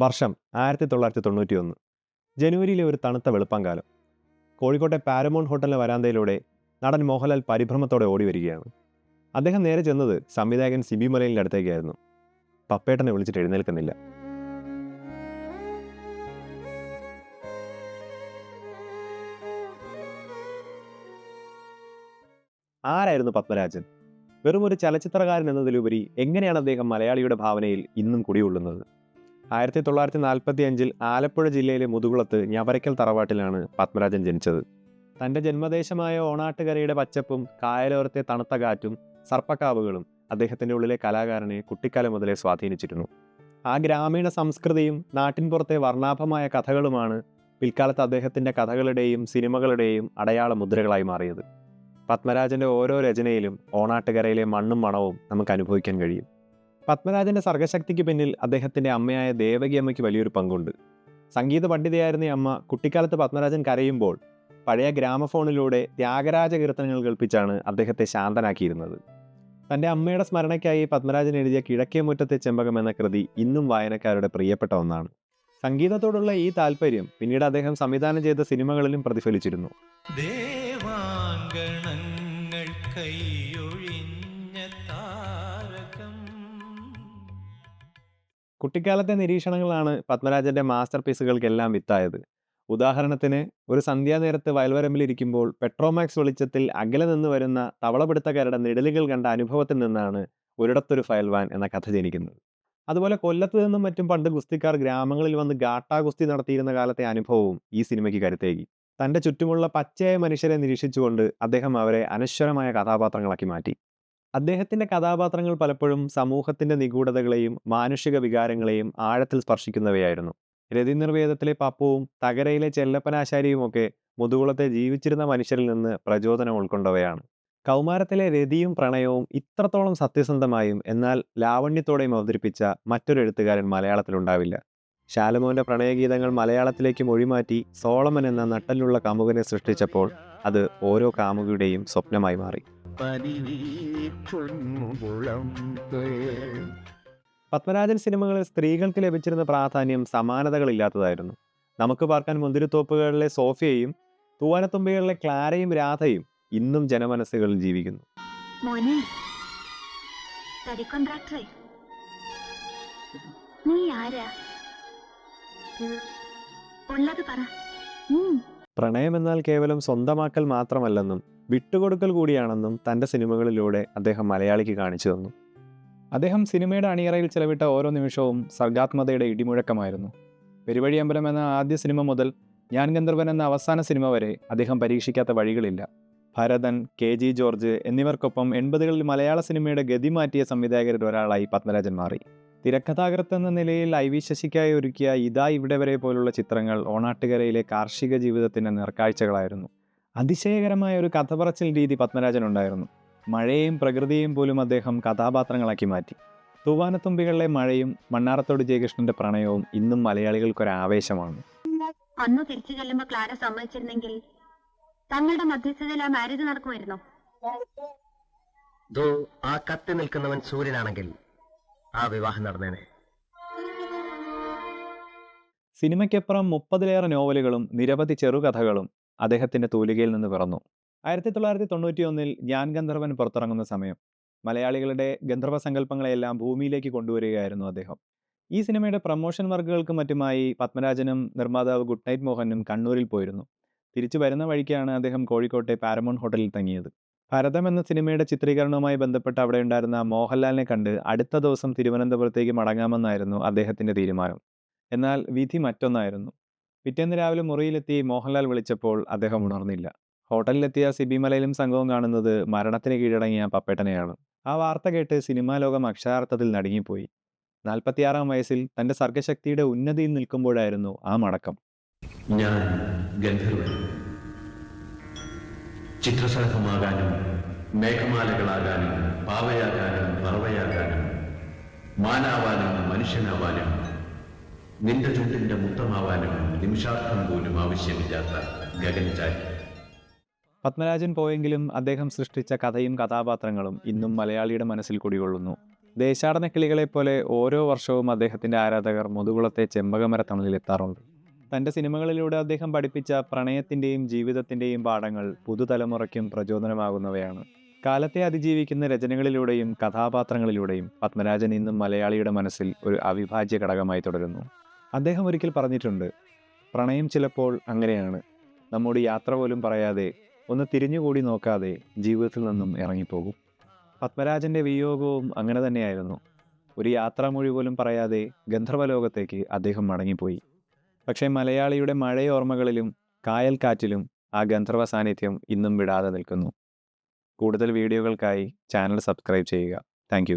വർഷം 1991. ജനുവരിയിലെ ഒരു തണുത്ത വെളുപ്പാങ്കാലം. കോഴിക്കോട്ടെ പാരമൗണ്ട് ഹോട്ടലിലെ വരാന്തയിലൂടെ നടൻ മോഹൻലാൽ പരിഭ്രമത്തോടെ ഓടി വരികയാണ്. അദ്ദേഹം നേരെ ചെന്നത് സംവിധായകൻ സിബി മലയിലിൻ്റെ അടുത്തേക്കായിരുന്നു. പപ്പേട്ടനെ വിളിച്ചിട്ട് എഴുന്നേൽക്കുന്നില്ല. ആരായിരുന്നു പത്മരാജൻ? വെറും ഒരു ചലച്ചിത്രകാരൻ എന്നതിലുപരി എങ്ങനെയാണ് അദ്ദേഹം മലയാളിയുടെ ഭാവനയിൽ ഇന്നും കുടികൊള്ളുന്നത്? 1945 ആലപ്പുഴ ജില്ലയിലെ മുതുകുളത്ത് ഞവരക്കൽ തറവാട്ടിലാണ് പത്മരാജൻ ജനിച്ചത്. തൻ്റെ ജന്മദേശമായ ഓണാട്ടുകരയുടെ പച്ചപ്പും കായലോരത്തെ തണുത്ത കാറ്റും സർപ്പക്കാവുകളും അദ്ദേഹത്തിൻ്റെ ഉള്ളിലെ കലാകാരനെ കുട്ടിക്കാലം മുതലേ സ്വാധീനിച്ചിരുന്നു. ആ ഗ്രാമീണ സംസ്കൃതിയും നാട്ടിൻപുറത്തെ വർണ്ണാഭമായ കഥകളുമാണ് പിൽക്കാലത്ത് അദ്ദേഹത്തിൻ്റെ കഥകളുടെയും സിനിമകളുടെയും അടയാള മുദ്രകളായി മാറിയത്. പത്മരാജൻ്റെ ഓരോ രചനയിലും ഓണാട്ടുകരയിലെ മണ്ണും മണവും നമുക്ക് അനുഭവിക്കാൻ കഴിയും. പത്മരാജൻ്റെ സർഗശക്തിക്ക് പിന്നിൽ അദ്ദേഹത്തിൻ്റെ അമ്മയായ ദേവകി അമ്മയ്ക്ക് വലിയൊരു പങ്കുണ്ട്. സംഗീത പണ്ഡിതയായിരുന്ന ഈ അമ്മ കുട്ടിക്കാലത്ത് പത്മരാജൻ കരയുമ്പോൾ പഴയ ഗ്രാമഫോണിലൂടെ ത്യാഗരാജ കീർത്തനങ്ങൾ കേൾപ്പിച്ചാണ് അദ്ദേഹത്തെ ശാന്തനാക്കിയിരുന്നത്. തൻ്റെ അമ്മയുടെ സ്മരണയ്ക്കായി പത്മരാജൻ എഴുതിയ കിഴക്കേ മുറ്റത്തെ ചെമ്പകം എന്ന കൃതി ഇന്നും വായനക്കാരുടെ പ്രിയപ്പെട്ട ഒന്നാണ്. സംഗീതത്തോടുള്ള ഈ താല്പര്യം പിന്നീട് അദ്ദേഹം സംവിധാനം ചെയ്ത സിനിമകളിലും പ്രതിഫലിച്ചിരുന്നു. കുട്ടിക്കാലത്തെ നിരീക്ഷണങ്ങളാണ് പത്മരാജന്റെ മാസ്റ്റർ പീസുകൾക്കെല്ലാം വിത്തായത്. ഉദാഹരണത്തിന്, ഒരു സന്ധ്യാനേരത്ത് വയൽവരമ്പിലിരിക്കുമ്പോൾ പെട്രോമാക്സ് വെളിച്ചത്തിൽ അകലെ നിന്ന് വരുന്ന തവളപിടുത്തക്കാരുടെ നിഴലുകൾ കണ്ട അനുഭവത്തിൽ നിന്നാണ് ഒരിടത്തൊരു ഫയൽവാൻ എന്ന കഥ ജനിക്കുന്നത്. അതുപോലെ കൊല്ലത്ത് നിന്നും മറ്റും പണ്ട് ഗുസ്തിക്കാർ ഗ്രാമങ്ങളിൽ വന്ന് ഗാട്ടാ ഗുസ്തി നടത്തിയിരുന്ന കാലത്തെ അനുഭവവും ഈ സിനിമയ്ക്ക് കരുത്തേകി. തൻ്റെ ചുറ്റുമുള്ള പച്ചയായ മനുഷ്യരെ നിരീക്ഷിച്ചുകൊണ്ട് അദ്ദേഹം അവരെ അനശ്വരമായ കഥാപാത്രങ്ങളാക്കി മാറ്റി. അദ്ദേഹത്തിൻ്റെ കഥാപാത്രങ്ങൾ പലപ്പോഴും സമൂഹത്തിൻ്റെ നിഗൂഢതകളെയും മാനുഷിക വികാരങ്ങളെയും ആഴത്തിൽ സ്പർശിക്കുന്നവയായിരുന്നു. രതിനിർവേദത്തിലെ പപ്പുവും തകരയിലെ ചെല്ലപ്പനാശാരിയുമൊക്കെ മുതുകുളത്തെ ജീവിച്ചിരുന്ന മനുഷ്യരിൽ നിന്ന് പ്രചോദനം ഉൾക്കൊണ്ടവയാണ്. കൗമാരത്തിലെ രതിയും പ്രണയവും ഇത്രത്തോളം സത്യസന്ധമായും എന്നാൽ ലാവണ്യത്തോടെയും അവതരിപ്പിച്ച മറ്റൊരു എഴുത്തുകാരൻ മലയാളത്തിലുണ്ടാവില്ല. ശാലമോൻ്റെ പ്രണയഗീതങ്ങൾ മലയാളത്തിലേക്ക് മൊഴിമാറ്റി സോളമൻ എന്ന നട്ടലുള്ള കാമുകനെ സൃഷ്ടിച്ചപ്പോൾ അത് ഓരോ കാമുകിയുടെയും സ്വപ്നമായി മാറി. പത്മരാജൻ സിനിമകളിൽ സ്ത്രീകൾക്ക് ലഭിച്ചിരുന്ന പ്രാധാന്യം സമാനതകളില്ലാത്തതായിരുന്നു. നമുക്ക് പാർക്കാൻ മുന്തിരിത്തോപ്പുകളിലെ സോഫിയയും തൂവാനത്തുമ്പികളിലെ ക്ലാരയും രാധയും ഇന്നും ജനമനസ്സുകളിൽ ജീവിക്കുന്നു. പ്രണയമെന്നാൽ കേവലം സ്വന്തമാക്കൽ മാത്രമല്ലെന്നും വിട്ടുകൊടുക്കൽ കൂടിയാണെന്നും തൻ്റെ സിനിമകളിലൂടെ അദ്ദേഹം മലയാളിക്ക് കാണിച്ചു തന്നു. അദ്ദേഹം സിനിമയുടെ അണിയറയിൽ ചെലവിട്ട ഓരോ നിമിഷവും സർഗാത്മകതയുടെ ഇടിമുഴക്കമായിരുന്നു. പെരുവഴിയമ്പലം എന്ന ആദ്യ സിനിമ മുതൽ ഞാൻ ഗന്ധർവൻ എന്ന അവസാന സിനിമ വരെ അദ്ദേഹം പരീക്ഷിക്കാത്ത വഴികളില്ല. ഭരതൻ, KG ജോർജ് എന്നിവർക്കൊപ്പം 80കളിൽ മലയാള സിനിമയുടെ ഗതി മാറ്റിയ സംവിധായകരിൽ ഒരാളായി പത്മരാജൻ മാറി. തിരക്കഥാകൃത്ത് എന്ന നിലയിൽ IV ശശിക്കായി ഒരുക്കിയ ഇതാ ഇവിടെ വരെ പോലുള്ള ചിത്രങ്ങൾ ഓണാട്ടുകരയിലെ കാർഷിക ജീവിതത്തിൻ്റെ നേർക്കാഴ്ചകളായിരുന്നു. അതിശയകരമായ ഒരു കഥ പറച്ചിൽ രീതി പത്മരാജനുണ്ടായിരുന്നു. മഴയെയും പ്രകൃതിയെയും പോലും അദ്ദേഹം കഥാപാത്രങ്ങളാക്കി മാറ്റി. തൂവാനത്തുമ്പികളിലെ മഴയും മണ്ണാറത്തോട് ജയകൃഷ്ണന്റെ പ്രണയവും ഇന്നും മലയാളികൾക്കൊരാവേശമാണ്. അന്ന് തിരിച്ചു ചെല്ലുമ്പോ ക്ലാര സമ്മതിച്ചിരുന്നെങ്കിൽ തങ്ങളുടെ മധ്യസ്ഥതയിൽ ആ മാരേജ് നടക്കുമായിരുന്നോ? ആ കത്തി നിൽക്കുന്നവൻ സൂര്യനാണെങ്കിൽ ആ വിവാഹം നടന്നേനെ. സിനിമയ്ക്കപ്പുറം 30ലേറെ നോവലുകളും നിരവധി ചെറുകഥകളും അദ്ദേഹത്തിന്റെ തൂലികയിൽ നിന്ന് പിറന്നു. 1991 ഞാൻ ഗന്ധർവൻ പുറത്തിറങ്ങുന്ന സമയം മലയാളികളുടെ ഗന്ധർവ സങ്കല്പങ്ങളെയെല്ലാം ഭൂമിയിലേക്ക് കൊണ്ടുവരികയായിരുന്നു അദ്ദേഹം. ഈ സിനിമയുടെ പ്രൊമോഷൻ വർക്കുകൾക്കും മറ്റുമായി പത്മരാജനും നിർമ്മാതാവ് ഗുഡ് നൈറ്റ് മോഹനും കണ്ണൂരിൽ പോയിരുന്നു. തിരിച്ചു വരുന്ന വഴിക്കാണ് അദ്ദേഹം കോഴിക്കോട്ടെ പാരമൗണ്ട് ഹോട്ടലിൽ തങ്ങിയത്. ഭരതം എന്ന സിനിമയുടെ ചിത്രീകരണവുമായി ബന്ധപ്പെട്ട് അവിടെ ഉണ്ടായിരുന്ന മോഹൻലാലിനെ കണ്ട് അടുത്ത ദിവസം തിരുവനന്തപുരത്തേക്ക് മടങ്ങാമെന്നായിരുന്നു അദ്ദേഹത്തിൻ്റെ തീരുമാനം. എന്നാൽ വിധി മറ്റൊന്നായിരുന്നു. പിറ്റേന്ന് രാവിലെ മുറിയിലെത്തി മോഹൻലാൽ വിളിച്ചപ്പോൾ അദ്ദേഹം ഉണർന്നില്ല. ഹോട്ടലിലെത്തിയ സിബി മലയിലും സംഘവും കാണുന്നത് മരണത്തിന് കീഴടങ്ങിയ പപ്പേട്ടനെയാണ്. ആ വാർത്ത കേട്ട് സിനിമാ ലോകം അക്ഷരാർത്ഥത്തിൽ നടുങ്ങിപ്പോയി. 46-ാം വയസ്സിൽ തൻ്റെ സർഗശക്തിയുടെ ഉന്നതിയിൽ നിൽക്കുമ്പോഴായിരുന്നു ആ മടക്കം. ഞാൻ ഗന്ധർവൻ. ചിത്രശലഭമാകാനും മേഘമാലകളാകാനും പാവയാകാനും പറവയാകാനും മാനാവാനും മനുഷ്യനാവാനും നിന്റെ ചുണ്ടിന്റെ മുത്തമാവാനും നിമിഷാർത്ഥം പോലും ആവശ്യമില്ലാത്ത ഗഗൻചാരി. പത്മരാജൻ പോയെങ്കിലും അദ്ദേഹം സൃഷ്ടിച്ച കഥയും കഥാപാത്രങ്ങളും ഇന്നും മലയാളിയുടെ മനസ്സിൽ കുടികൊള്ളുന്നു. ദേശാടന കിളികളെപ്പോലെ ഓരോ വർഷവും അദ്ദേഹത്തിൻ്റെ ആരാധകർ മുതുകുളത്തെ ചെമ്പകമരത്തണലിൽ എത്താറുണ്ട്. തൻ്റെ സിനിമകളിലൂടെ അദ്ദേഹം പഠിപ്പിച്ച പ്രണയത്തിൻ്റെയും ജീവിതത്തിൻ്റെയും പാഠങ്ങൾ പുതുതലമുറയ്ക്കും പ്രചോദനമാകുന്നവയാണ്. കാലത്തെ അതിജീവിക്കുന്ന രചനകളിലൂടെയും കഥാപാത്രങ്ങളിലൂടെയും പത്മരാജൻ ഇന്നും മലയാളിയുടെ മനസ്സിൽ ഒരു അവിഭാജ്യ ഘടകമായി തുടരുന്നു. അദ്ദേഹം ഒരിക്കൽ പറഞ്ഞിട്ടുണ്ട്, പ്രണയം ചിലപ്പോൾ അങ്ങനെയാണ്, നമ്മോട് യാത്ര പോലും പറയാതെ, ഒന്ന് തിരിഞ്ഞുകൂടി നോക്കാതെ ജീവിതത്തിൽ നിന്നും ഇറങ്ങിപ്പോകും. പത്മരാജൻ്റെ വിയോഗവും അങ്ങനെ തന്നെയായിരുന്നു. ഒരു യാത്രാമൊഴി പോലും പറയാതെ ഗന്ധർവലോകത്തേക്ക് അദ്ദേഹം മടങ്ങിപ്പോയി. പക്ഷേ മലയാളിയുടെ മഴയോർമ്മകളിലും കായൽ കാറ്റിലും ആ ഗന്ധർവ സാന്നിധ്യം ഇന്നും വിടാതെ നിൽക്കുന്നു. കൂടുതൽ വീഡിയോകൾക്കായി ചാനൽ സബ്സ്ക്രൈബ് ചെയ്യുക. താങ്ക്